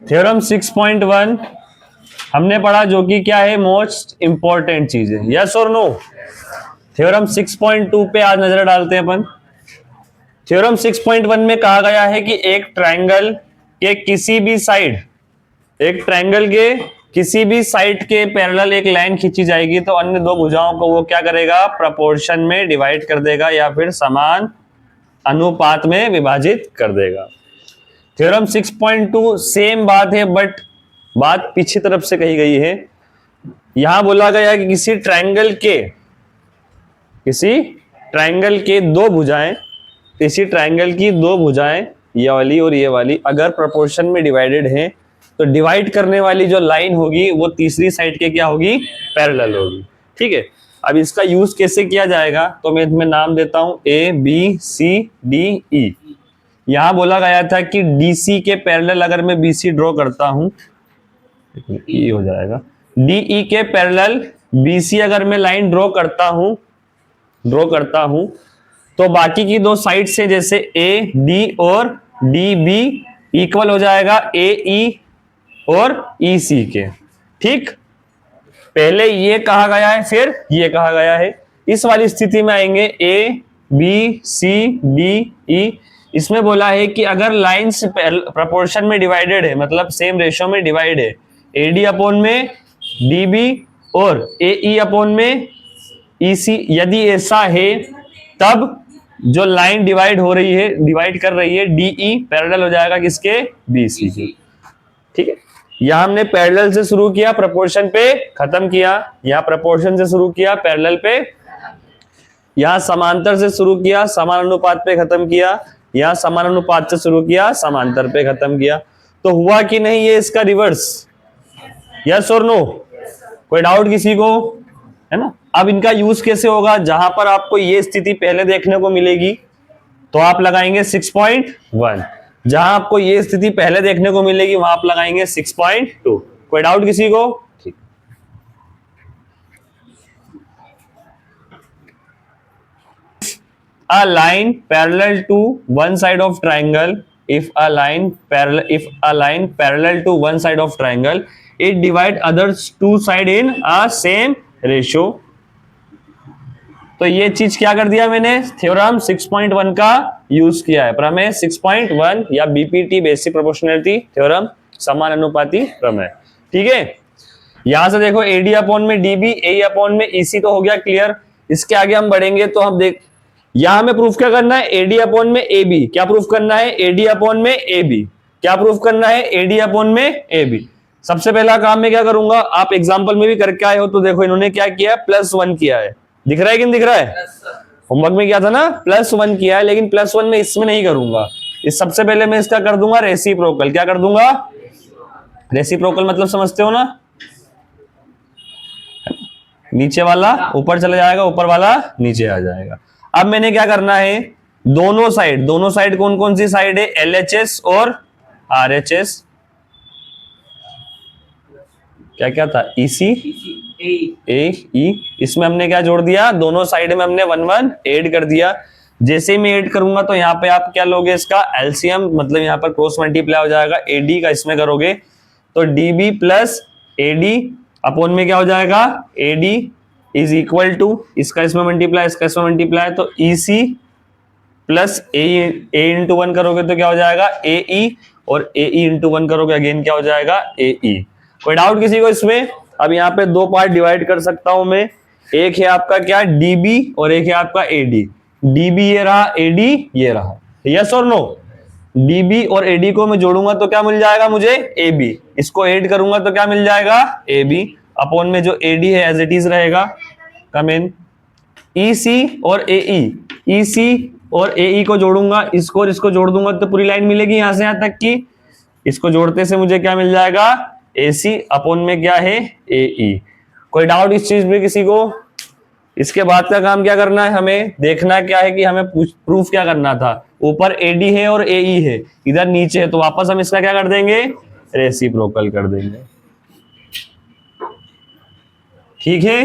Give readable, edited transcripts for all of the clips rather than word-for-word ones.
Theorem 6.1 हमने पढ़ा, जो कि क्या है, मोस्ट इंपॉर्टेंट चीज है। यस और नो? थ्योरम 6.2 पे आज नजर डालते हैं अपन। थ्योरम 6.1 में कहा गया है कि एक ट्रायंगल के किसी भी साइड, एक ट्रायंगल के किसी भी साइड के पैरेलल एक लाइन खींची जाएगी तो अन्य दो भुजाओं को वो क्या करेगा, प्रपोर्शन में डिवाइड कर देगा या फिर समान अनुपात में विभाजित कर देगा। थ्योरम 6.2 सेम बात है, बट बात पीछे तरफ से कही गई है। यहां बोला गया कि किसी ट्रायंगल के दो भुजाएं, इसी ट्रायंगल की दो भुजाएं, ये वाली और ये वाली, अगर प्रोपोर्शन में डिवाइडेड हैं तो डिवाइड करने वाली जो लाइन होगी वो तीसरी साइड के क्या होगी, पैरेलल होगी। ठीक है, अब इसका यूज कैसे किया जाएगा, तो मैं इसमें नाम देता हूं A B C D E. यहां बोला गया था कि डीसी के पैरेलल अगर मैं बीसी ड्रॉ करता हूं, ई हो जाएगा, डीई के पैरेलल बीसी अगर मैं लाइन ड्रॉ करता हूं तो बाकी की दो साइड से, जैसे ए डी और डी बी, इक्वल हो जाएगा ए ई और ई सी के। ठीक, पहले ये कहा गया है फिर ये कहा गया है। इस वाली स्थिति में आएंगे A B C D E. इसमें बोला है कि अगर लाइंस प्रोपोर्शन में डिवाइडेड है, मतलब सेम रेशियो में डिवाइड है, ए डी अपॉन में डी बी और ए ई अपॉन में ई सी, यदि ऐसा है तब जो लाइन डिवाइड कर रही है डीई, पैरेलल हो जाएगा किसके, बीसी के। ठीक है, यहां हमने पैरेलल से शुरू किया, प्रोपोर्शन पे खत्म किया। यहां प्रोपोर्शन से शुरू किया, पैरेलल पे, यहां समांतर से शुरू किया, समान अनुपात पे खत्म किया, यहां समान अनुपात से शुरू किया, समांतर पे खत्म किया। तो हुआ कि नहीं ये इसका रिवर्स? यस और नो? कोई डाउट किसी को, है ना? अब इनका यूज कैसे होगा, जहां पर आपको ये स्थिति पहले देखने को मिलेगी तो आप लगाएंगे 6.1, जहां आपको ये स्थिति पहले देखने को मिलेगी वहां आप लगाएंगे 6.2। कोई डाउट किसी को? ठीक, a line parallel to one side of triangle, if a line parallel to one side of triangle, it divide others two side in a same ratio। तो ये चीज क्या कर दिया मैंने, थ्योरम 6.1 का यूज किया है, प्रमेय 6.1 या बीपीटी, बेसिक प्रोपोर्शनैलिटी थ्योरम, समान अनुपाती प्रमेय। ठीक है, यहां से देखो एडी अपॉन में डीबी, ए अपॉन में ईसी तो हो गया क्लियर। इसके आगे हम बढ़ेंगे तो हम देख, यहां हमें प्रूफ क्या करना है, एडी अपॉन में ए बी। क्या प्रूफ करना है, एडी अपॉन में ए बी। क्या प्रूफ करना है, एडी अपॉन में ए बी। सबसे पहला काम मैं क्या करूंगा, आप एग्जांपल में भी करके आए हो तो देखो इन्होंने क्या किया है, +1 किया है। दिख रहा है कि नहीं दिख रहा है? होमवर्क में क्या था ना, +1 किया है, लेकिन +1 में इसमें नहीं करूंगा। इस सबसे पहले मैं इसका कर दूंगा रेसिप्रोकल। क्या कर दूंगा, रेसिप्रोकल मतलब समझते हो ना, नीचे वाला ऊपर चला जाएगा, ऊपर वाला नीचे आ जाएगा। अब मैंने क्या करना है, दोनों साइड कौन कौन सी साइड है, एलएचएस और आरएचएस, क्या क्या था, ईसी ए ई, इसमें हमने क्या जोड़ दिया, दोनों साइड में हमने 1 1 ऐड कर दिया। जैसे ही मैं ऐड करूंगा तो यहाँ पे आप क्या लोगे, इसका एलसीएम, मतलब यहाँ पर क्रॉस मल्टीप्लाई हो जाएगा, एडी का इसमें करोगे तो डीबी प्लस एडी अपॉन में क्या हो जाएगा, एडी इज इक्वल टू, इसका इसमें मल्टीप्लाई, इसका इसमें मल्टीप्लाई, तो ईसी प्लस ए इंटू 1 करोगे तो क्या हो जाएगा, ए ई, और ए ई इंटू 1 करोगे अगेन क्या हो जाएगा, ए ई। कोई डाउट किसी को इसमें? अब यहाँ पे दो पार्ट डिवाइड कर सकता हूं मैं, एक है आपका क्या, डीबी, और एक है आपका एडी। डीबी ये रहा, एडी ये रहा। यस और नो? डीबी और एडी को मैं जोड़ूंगा तो क्या मिल जाएगा मुझे, ए बी। इसको ऐड करूंगा तो क्या मिल जाएगा, ए बी, अपॉन में जो एडी है एज इट इज रहेगा, कम इन। ईसी और एई, ईसी और एई को जोड़ूंगा, इसको और इसको जोड़ दूंगा तो पूरी लाइन मिलेगी यहां से यहां तक की। इसको जोड़ते से मुझे क्या मिल जाएगा, एसी अपॉन में क्या है, एई। कोई डाउट इस चीज में किसी को? इसके बाद का काम क्या करना है, हमें देखना क्या है कि हमें प्रूफ क्या करना था। ऊपर एडी है और एई है, इधर नीचे है, तो वापस हम इसका क्या कर देंगे, रेसिप्रोकल कर देंगे। ठीक है,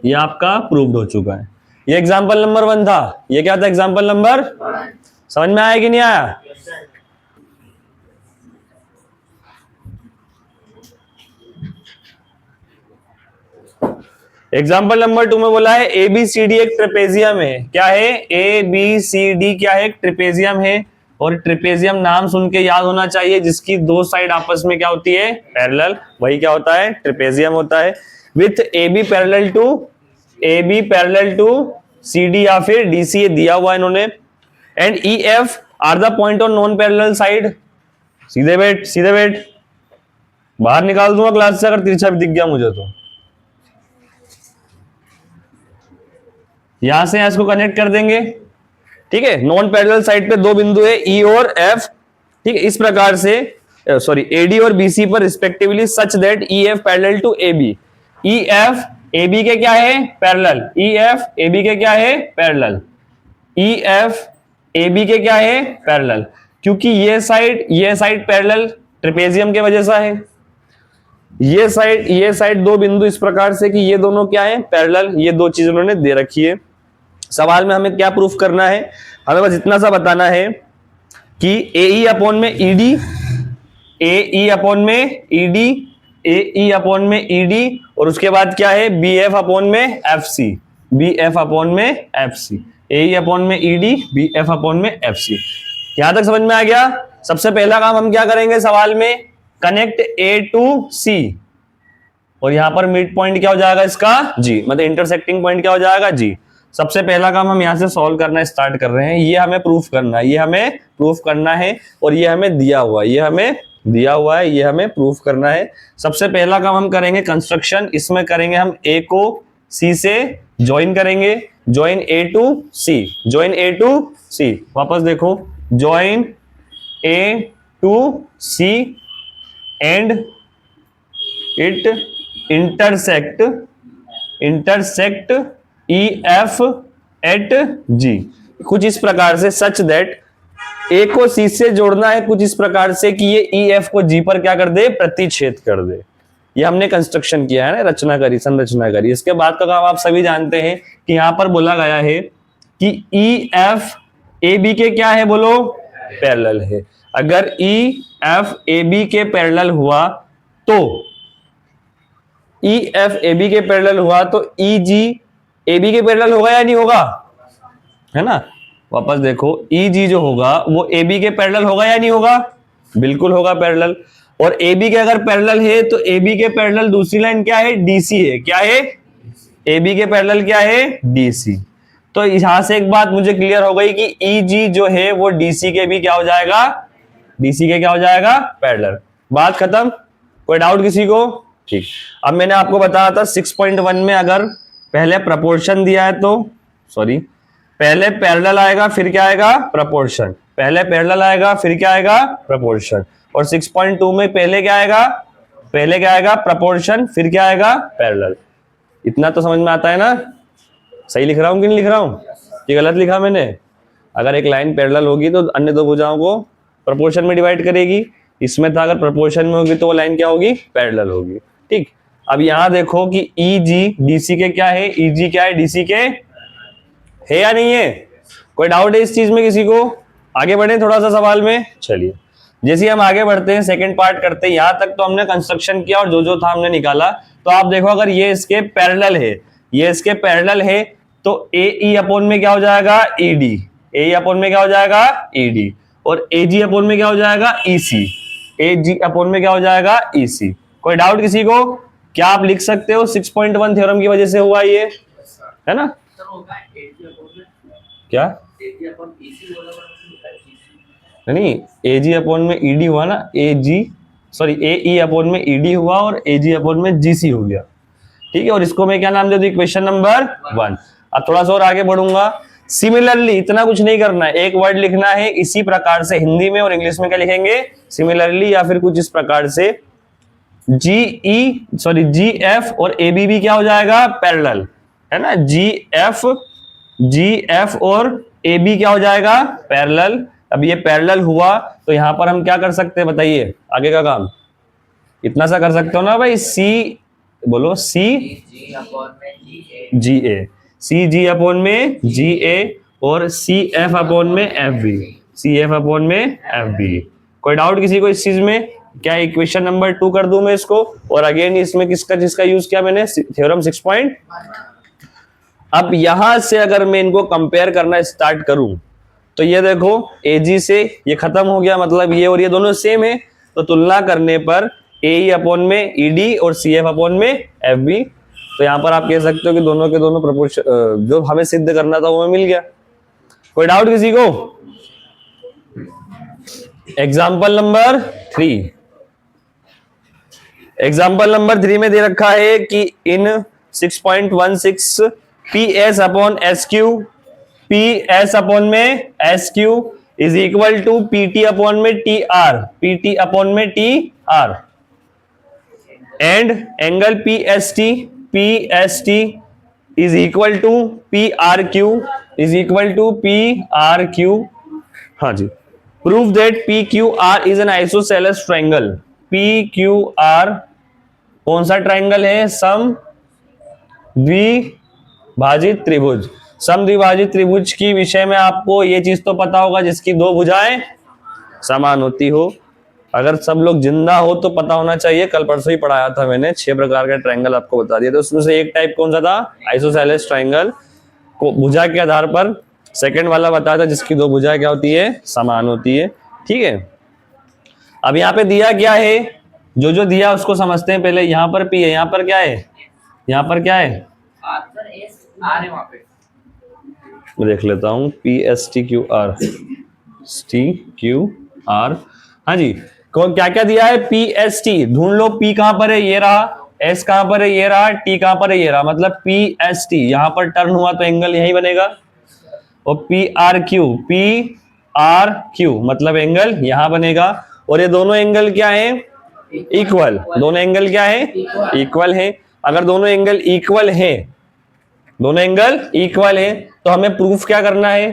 ये आपका प्रूव्ड हो चुका है। ये एग्जांपल नंबर 1 था। ये क्या था, एग्जांपल नंबर, समझ में आया कि नहीं आया? एग्जाम्पल नंबर 2 में बोला है ABCD एक ट्रेपेजियम है। क्या है? ABCD क्या है? ट्रेपेजियम है। और ट्रेपेजियम नाम सुन के याद होना चाहिए, जिसकी दो साइड आपस में क्या होती है? पैरेलल। वही क्या होता है? ट्रेपेजियम होता है। With AB parallel to CD या फिर DC दिया हुआ इन्होंने। And EF are the point on non parallel side. सीधे बैठ, बाहर निकाल दूंगा क्लास से अगर तिरछा भी दिख गया मुझे तो। यहां से इसको कनेक्ट कर देंगे, ठीक है। नॉन पैरेलल साइड पे दो बिंदु है E और F, ठीक है। इस प्रकार से सॉरी AD और BC पर respectively such that EF parallel to AB। EF AB के क्या है? पैरेलल। EF AB के क्या है? पैरेलल। EF AB के क्या है? पैरेलल। क्योंकि ये साइड पैरेलल ट्रेपेजियम के वजह से है। ये साइड दो बिंदु इस प्रकार से कि ये दोनों क्या है? पैरेलल। ये दो चीज उन्होंने दे रखी है। सवाल में हमें क्या प्रूफ करना है? हमें बस इतना सा बताना है कि AE अपॉन में ED, AE अपॉन में ED, AE अपॉन में ED, और उसके बाद क्या है? BF अपॉन में FC, BF अपॉन में FC। AE अपॉन में ED, BF अपॉन में FC। यहां तक समझ में आ गया? सबसे पहला काम हम क्या करेंगे सवाल में? कनेक्ट A टू C, और यहां पर मिड पॉइंट क्या हो जाएगा इसका? G, मतलब इंटरसेक्टिंग पॉइंट क्या हो जाएगा? G। सबसे पहला काम हम यहां से सॉल्व करना स्टार्ट कर रहे हैं। ये हमें प्रूफ करना है, और ये हमें दिया हुआ है, ये हमें प्रूफ करना है। सबसे पहला काम हम करेंगे कंस्ट्रक्शन। इसमें करेंगे हम A को C से ज्वाइन करेंगे। ज्वाइन A टू C, वापस देखो, join A to C and it intersect EF at G। कुछ इस प्रकार से सच दैट A को C से जोड़ना है कुछ इस प्रकार से कि ये EF को G पर क्या कर दे? प्रतिच्छेद कर दे। ये हमने कंस्ट्रक्शन किया है ना, संरचना करी। इसके बाद का काम आप सभी जानते हैं कि यहां पर बोला गया है कि EF AB के क्या है? बोलो, पैरेलल है। अगर EF AB के पैरेलल हुआ तो EF AB के पैरेलल हुआ तो EG AB के पैरेलल होगा या नहीं होगा? है ना? वापस देखो, EG जो होगा वो AB के पैरेलल होगा या नहीं होगा? बिल्कुल होगा पैरेलल। और AB के अगर पैरेलल है तो AB के पैरेलल दूसरी लाइन क्या है? DC है। क्या है? AB के पैरेलल क्या है? DC। तो यहां से एक बात मुझे क्लियर हो गई कि EG जो है वो DC के भी क्या हो जाएगा? DC के क्या हो जाएगा? पैरेलल। बात खत्म। कोई डाउट किसी को? ठीक। अब मैंने आपको बताया था 6.1 में अगर पहले प्रपोर्शन दिया है तो पहले पैरेलल आएगा फिर क्या आएगा? प्रपोर्शन। पहले पैरेलल आएगा फिर क्या आएगा? प्रपोर्शन। और 6.2 में पहले क्या आएगा? प्रपोर्शन, फिर क्या आएगा? पैरेलल। इतना तो समझ में आता है ना? सही लिख रहा हूं कि नहीं लिख रहा हूं? कि गलत लिखा मैंने? अगर एक लाइन पैरेलल होगी तो अन्य दो भुजाओं को प्रोपोर्शन में डिवाइड करेगी। इसमें था अगर प्रोपोर्शन में होगी तो वो लाइन क्या होगी? पैरेलल होगी। ठीक। अब यहां देखो कि EG DC के क्या है? EG क्या है? DC के है या नहीं है? कोई डाउट है इस चीज में किसी को? आगे बढ़े थोड़ा सा सवाल में। चलिए, जैसे हम आगे बढ़ते हैं सेकंड पार्ट करते हैं। यहां तक तो हमने कंस्ट्रक्शन किया और जो था हमने निकाला। तो आप देखो अगर ये इसके पैरेलल है, तो AE अपॉन में क्या हो जाएगा? ED। AE अपॉन में क्या हो जाएगा? ED। और AG अपॉन में क्या हो जाएगा? EC। AG अपॉन में क्या हो जाएगा? EC। कोई डाउट किसी को? क्या आप लिख सकते हो 6.1 थ्योरम की वजह से हुआ ये, है ना? क्या नहीं, AG अपॉन में ED हुआ ना? AE अपॉन में ED हुआ और AG अपॉन में GC हो गया। ठीक है। और इसको मैं क्या नाम दे दूं? Equation number 1। अब थोड़ा सा और आगे बढ़ूंगा। सिमिलरली, इतना कुछ नहीं करना है, एक वर्ड लिखना है इसी प्रकार से। हिंदी में और इंग्लिश में क्या लिखेंगे? सिमिलरली, या फिर कुछ इस प्रकार से GF और AB भी क्या हो जाएगा? पैरेलल, है ना? GF और AB क्या हो जाएगा? पैरेलल। अब ये पैरेलल हुआ तो यहां पर हम क्या कर सकते हैं बताइए? आगे का काम इतना सा कर सकते हो ना भाई? बोलो CG अपॉन में GA और CF अपॉन में FB। कोई डाउट किसी को इस चीज में? क्या इक्वेशन नंबर 2 कर दूं मैं इसको, और अगेन इसमें किसका यूज किया मैंने, थ्योरम 6 पॉइंट। अब यहां से अगर मैं इनको कंपेयर करना स्टार्ट करूं तो ये देखो एजी से ये खत्म हो गया, मतलब ये और ये दोनों सेम है, तो तुलना करने पर ए अपॉन में ईडी और सी एफ अपॉन में एफ बी। तो यहां पर आप कह सकते हो कि दोनों के दोनों प्रोपोर्शन जो हमें सिद्ध करना था वो हमें मिल गया। कोई डाउट किसी को? एग्जाम्पल नंबर 3, एग्जाम्पल नंबर 3 में दे रखा है कि in 6.16 P S upon S Q, P S upon में S Q is equal to P T upon में T R, P T upon में T R, and angle P S T is equal to P R Q, is equal to P R Q. हाँ जी, prove that P Q R is an isosceles triangle. P Q R कौन सा triangle है? सम द्विभाजित त्रिभुज। सम द्विभाजित त्रिभुज की विषय में आपको ये चीज तो पता होगा जिसकी दो भुजाएं समान होती हो। अगर सब लोग जिंदा हो तो पता होना चाहिए, कल परसों ही पढ़ाया था मैंने, 6 प्रकार का ट्रायंगल आपको बता दिया। तो उसमें से एक टाइप कौन सा था? आइसोसेलेस ट्रायंगल को भुजा के आधार पर सेकंड वाला बताया था जिसकी दो भुजाएं क्या होती है? समान होती है। ठीक है, अब यहाँ पे दिया क्या है, जो दिया उसको समझते हैं पहले। यहाँ पर पी है, यहाँ पर क्या है? यहाँ पर क्या है? मैं देख लेता हूँ, P S T Q R, T Q R. हाँ जी, कौन क्या क्या दिया है? पी एस टी ढूंढ लो, पी कहां पर है? ये रहा। एस कहां पर है? ये रहा। टी कहां पर है? ये रहा। मतलब पी एस टी यहां पर टर्न हुआ तो एंगल यही बनेगा। और पी आर क्यू मतलब एंगल यहां बनेगा। और ये दोनों एंगल क्या है? इक्वल। दोनों एंगल क्या है? इक्वल है। अगर दोनों एंगल इक्वल है, दोनों एंगल इक्वल है, तो हमें प्रूफ क्या करना है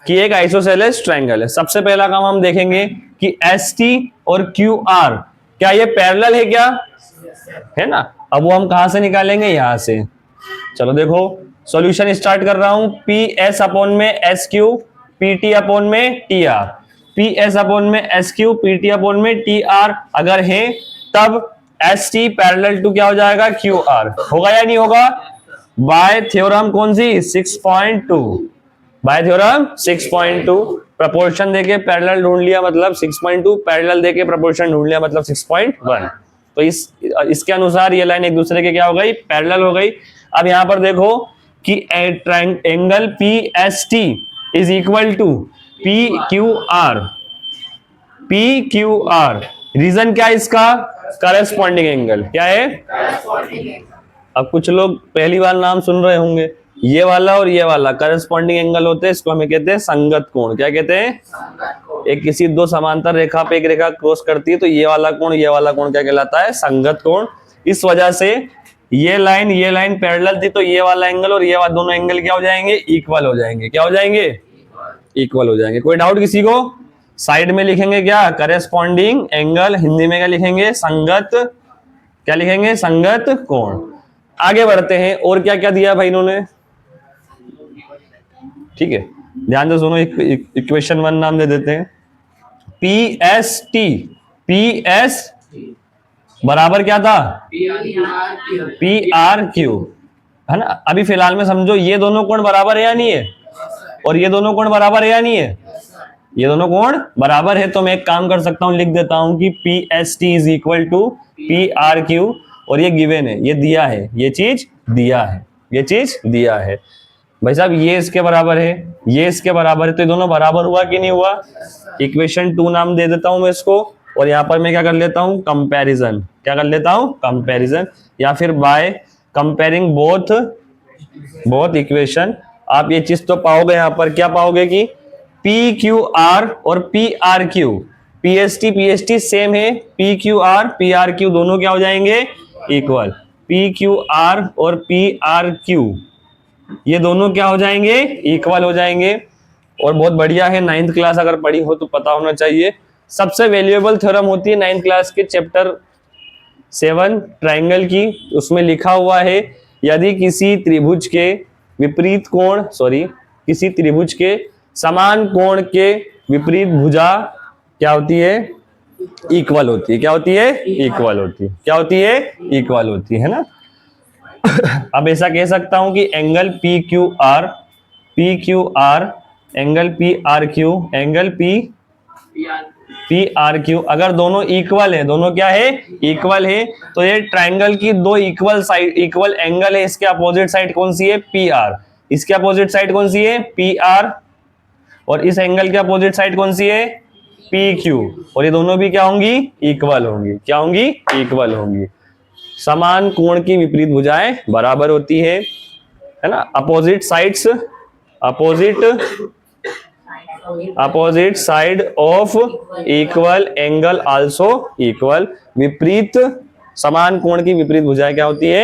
कि एक आइसोसेलेस ट्रायंगल है। सबसे पहला काम हम देखेंगे कि एस टी और क्यू आर क्या ये पैरेलल है क्या? है ना। अब वो हम कहां से निकालेंगे? यहां से। चलो देखो, सॉल्यूशन स्टार्ट कर रहा हूं। पी एस अपॉन में S Q, P T upon में T R, P S upon में S Q, P T upon में टी आर अगर है, तब एस टी पैरेलल टू क्या हो जाएगा? Q R. होगा या नहीं होगा? बाय थ्योरम कौन सी? 6.2। Bye theorem 6.2। प्रपोर्शन देके पैरेलल ढूंढ लिया मतलब 6.2, पैरेलल देके प्रपोर्शन ढूंढ लिया मतलब 6.1। तो इसके अनुसार ये लाइन एक दूसरे के क्या हो गई? पैरेलल हो गई। अब यहां पर देखो कि angle P S T is equal to P Q R, P Q R. Reason क्या है इसका? Corresponding angle. क्या है? अब कुछ लोग पहली बार नाम सुन रहे होंगे, ये वाला और ये वाला करस्पॉन्डिंग एंगल होते हैं, इसको हमें कहते हैं संगत कोण। क्या कहते हैं? एक किसी दो समांतर रेखा पे एक रेखा क्रॉस करती है तो ये वाला कोण क्या कहलाता है? संगत कोण। इस वजह से ये लाइन पैरेलल थी तो ये वाला एंगल और ये वाला दोनों एंगल क्या हो जाएंगे? इक्वल हो जाएंगे। क्या हो जाएंगे? इक्वल हो जाएंगे। कोई डाउट किसी को? साइड में लिखेंगे क्या? Corresponding angle. हिंदी में क्या लिखेंगे? संगत। क्या लिखेंगे? संगत कोण। आगे बढ़ते हैं, और क्या क्या दिया भाई इन्होंने? ठीक है, ध्यान से सुनो, इक्वेशन 1 नाम दे देते हैं। P S T, P S बराबर क्या था? पी आर क्यू, है ना। अभी फिलहाल में समझो ये दोनों कोण बराबर है या नहीं है, और ये दोनों कोण बराबर है या नहीं है? ये दोनों कोण बराबर है, तो मैं एक काम कर सकता हूं, लिख देता हूं कि P S T is equal to P R Q, और ये गिवन है, ये दिया है, ये चीज दिया है, ये चीज दिया है। भाई साहब ये इसके बराबर है, ये इसके बराबर है, तो ये दोनों बराबर हुआ कि नहीं हुआ? इक्वेशन 2 नाम दे देता हूं मैं इसको, और यहां पर मैं क्या कर लेता हूं? कंपैरिजन। क्या कर लेता हूं? कंपैरिजन, या फिर बाय कंपेयरिंग बोथ इक्वेशन। आप ये चीज तो पाओगे, यहां पर क्या पाओगे कि पी क्यू आर और P R Q, P S T same है, P Q R P R Q दोनों क्या हो जाएंगे? इक्वल। पी क्यू आर और पी आर क्यू ये दोनों क्या हो जाएंगे? इक्वल हो जाएंगे। और बहुत बढ़िया है, 9th क्लास अगर पढ़ी हो तो पता होना चाहिए। सबसे वैल्यूएबल थ्योरम होती है 9th क्लास के चैप्टर 7 ट्रायंगल की। उसमें लिखा हुआ है, यदि किसी त्रिभुज के विपरीत कोण, किसी त्रिभुज के समान कोण के विपरीत भुजा क्या होती है? इक्वल होती है। क्या होती है? इक्वल होती है। क्या होती है? इक्वल होती है ना। अब ऐसा कह सकता हूं कि angle P Q are, angle P R Q, angle P R Q अगर दोनों इक्वल है, दोनों क्या है? इक्वल है, तो ये ट्राइंगल की दो इक्वल साइड, इक्वल एंगल है, इसके अपोजिट साइड कौन सी है? P R. इसके अपोजिट साइड कौन सी है? P R. और इस एंगल के अपोजिट साइड कौन सी है? P Q. और ये दोनों भी क्या होंगी? इक्वल होंगी। क्या होंगी? इक्वल होंगी। समान कोण की विपरीत भुजाएं बराबर होती है ना। Opposite sides, opposite side of equal angle also equal. विपरीत, समान कोण की विपरीत भुजाएं क्या होती है?